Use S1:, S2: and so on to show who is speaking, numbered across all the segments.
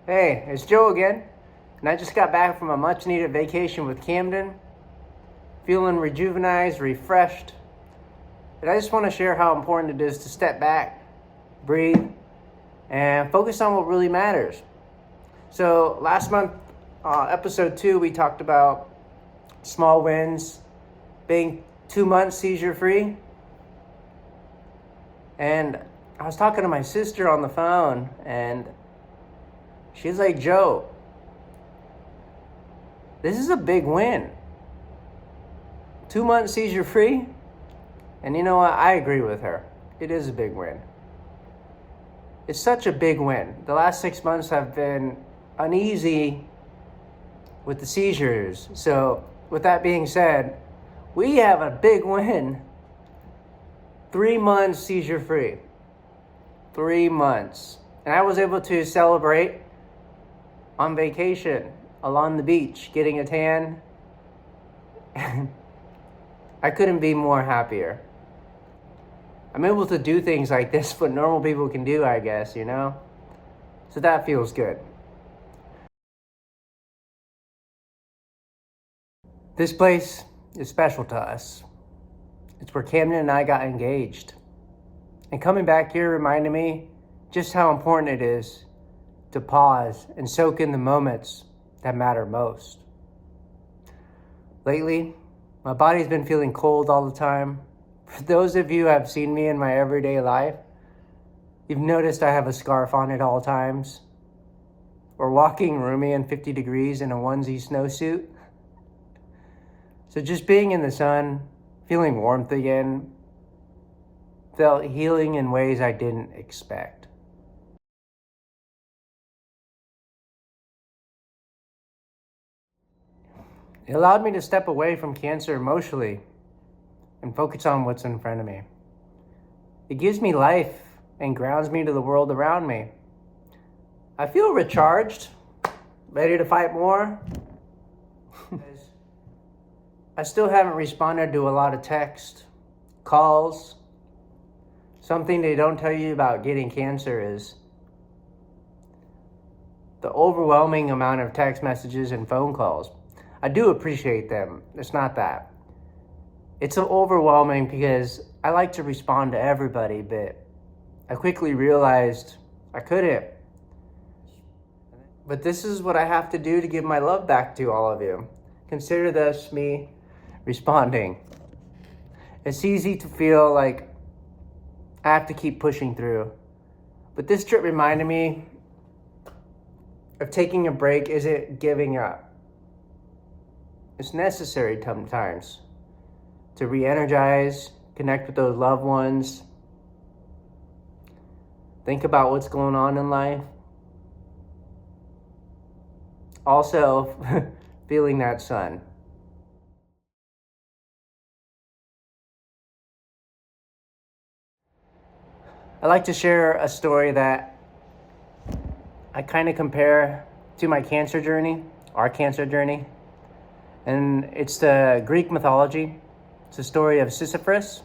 S1: Hey, it's Joe again, and I just got back from a much needed vacation with Camden, feeling rejuvenated, refreshed, and I just want to share how important it is to step back, breathe, and focus on what really matters. So, last month, episode 2, we talked about small wins, being 2 months seizure free, and I was talking to my sister on the phone, and she's like, Joe, this is a big win. 2 months seizure free? And you know what? I agree with her. It is a big win. It's such a big win. The last 6 months have been uneasy with the seizures. So, with that being said, we have a big win. 3 months seizure free. 3 months. And I was able to celebrate on vacation along the beach, getting a tan. I couldn't be more happier. I'm able to do things like this what normal people can do, I guess, you know? So that feels good. This place is special to us. It's where Camden and I got engaged. And coming back here reminded me just how important it is to pause and soak in the moments that matter most. Lately, my body's been feeling cold all the time. For those of you who have seen me in my everyday life, you've noticed I have a scarf on at all times, or walking roomy in 50 degrees in a onesie snowsuit. So just being in the sun, feeling warmth again, felt healing in ways I didn't expect. It allowed me to step away from cancer emotionally and focus on what's in front of me. It gives me life and grounds me to the world around me. I feel recharged, ready to fight more. I still haven't responded to a lot of text, calls. Something they don't tell you about getting cancer is the overwhelming amount of text messages and phone calls. I do appreciate them. It's not that. It's overwhelming because I like to respond to everybody, but I quickly realized I couldn't. But this is what I have to do to give my love back to all of you. Consider this me responding. It's easy to feel like I have to keep pushing through. But this trip reminded me of taking a break isn't giving up. It's necessary sometimes to re-energize, connect with those loved ones, think about what's going on in life. Also, feeling that sun. I like to share a story that I kind of compare to my cancer journey, our cancer journey. And it's the Greek mythology. It's the story of Sisyphus.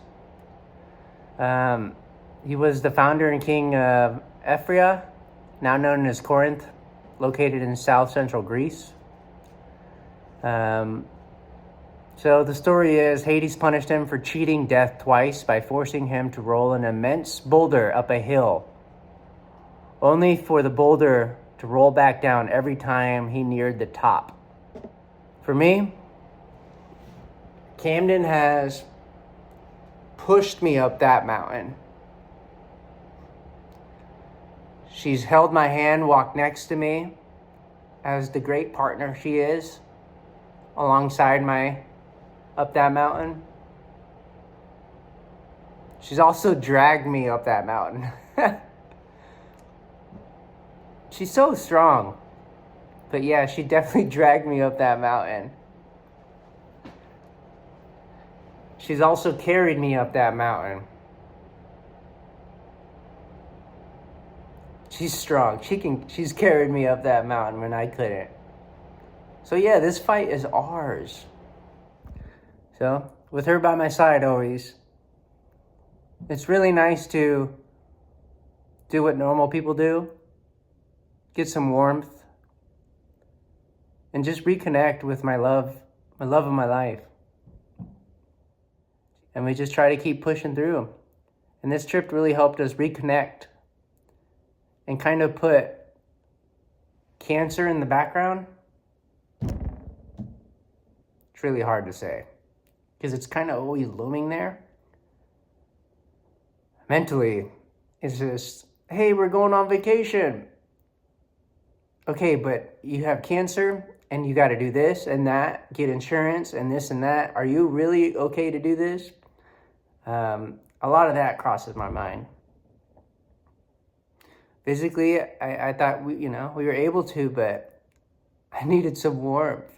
S1: He was the founder and king of Ephria, now known as Corinth, located in south central Greece. So the story is Hades punished him for cheating death twice by forcing him to roll an immense boulder up a hill, only for the boulder to roll back down every time he neared the top. For me, Camden has pushed me up that mountain. She's held my hand, walked next to me as the great partner she is, alongside my up that mountain. She's also dragged me up that mountain. She's so strong. But yeah, she definitely dragged me up that mountain. She's also carried me up that mountain. She's strong. She's carried me up that mountain when I couldn't. So yeah, this fight is ours. So, with her by my side always, it's really nice to do what normal people do get some warmth, and just reconnect with my love of my life. And we just try to keep pushing through. And this trip really helped us reconnect and kind of put cancer in the background. It's really hard to say because it's kind of always looming there. Mentally, it's just, hey, we're going on vacation. Okay, but you have cancer and you got to do this and that, get insurance and this and that. Are you really okay to do this? A lot of that crosses my mind. Physically, I thought we were able to, but I needed some warmth.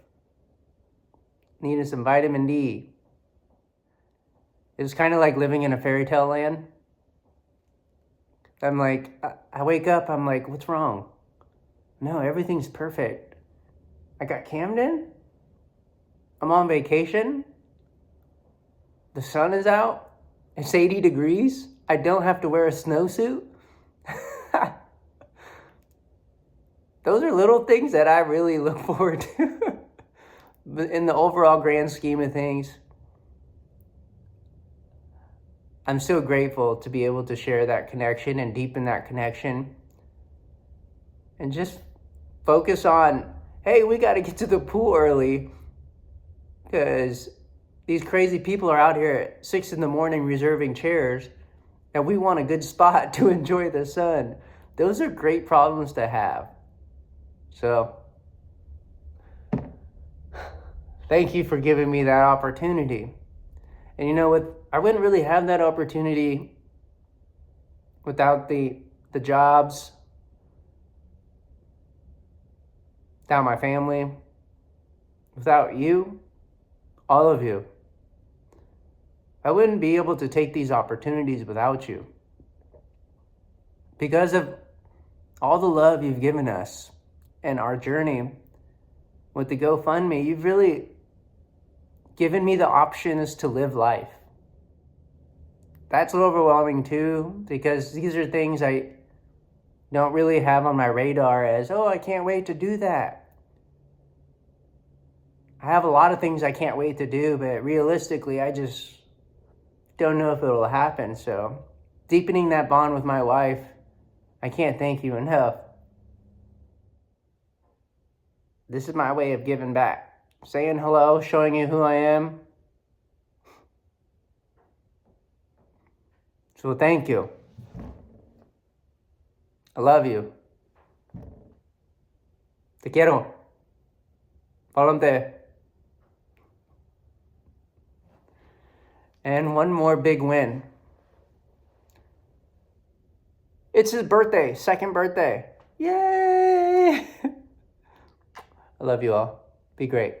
S1: Needed some vitamin D. It was kind of like living in a fairy tale land. I'm like, I wake up, I'm like, what's wrong? No, everything's perfect. I got Camden. I'm on vacation. The sun is out. It's 80 degrees. I don't have to wear a snowsuit. Those are little things that I really look forward to. But in the overall grand scheme of things, I'm so grateful to be able to share that connection and deepen that connection. And just focus on, hey, we got to get to the pool early because these crazy people are out here at 6 a.m. reserving chairs and we want a good spot to enjoy the sun. Those are great problems to have. So, thank you for giving me that opportunity. And you know what? I wouldn't really have that opportunity without the jobs, without my family, without you, all of you. I wouldn't be able to take these opportunities without you. Because of all the love you've given us and our journey with the GoFundMe, you've really given me the options to live life. That's overwhelming too, because these are things I don't really have on my radar as, oh, I can't wait to do that. I have a lot of things I can't wait to do, but realistically, I just don't know if it'll happen. So deepening that bond with my wife, I can't thank you enough. This is my way of giving back. Saying hello, showing you who I am. So thank you. I love you. Te quiero. Volante. And one more big win. It's his birthday, second birthday. Yay! I love you all. Be great.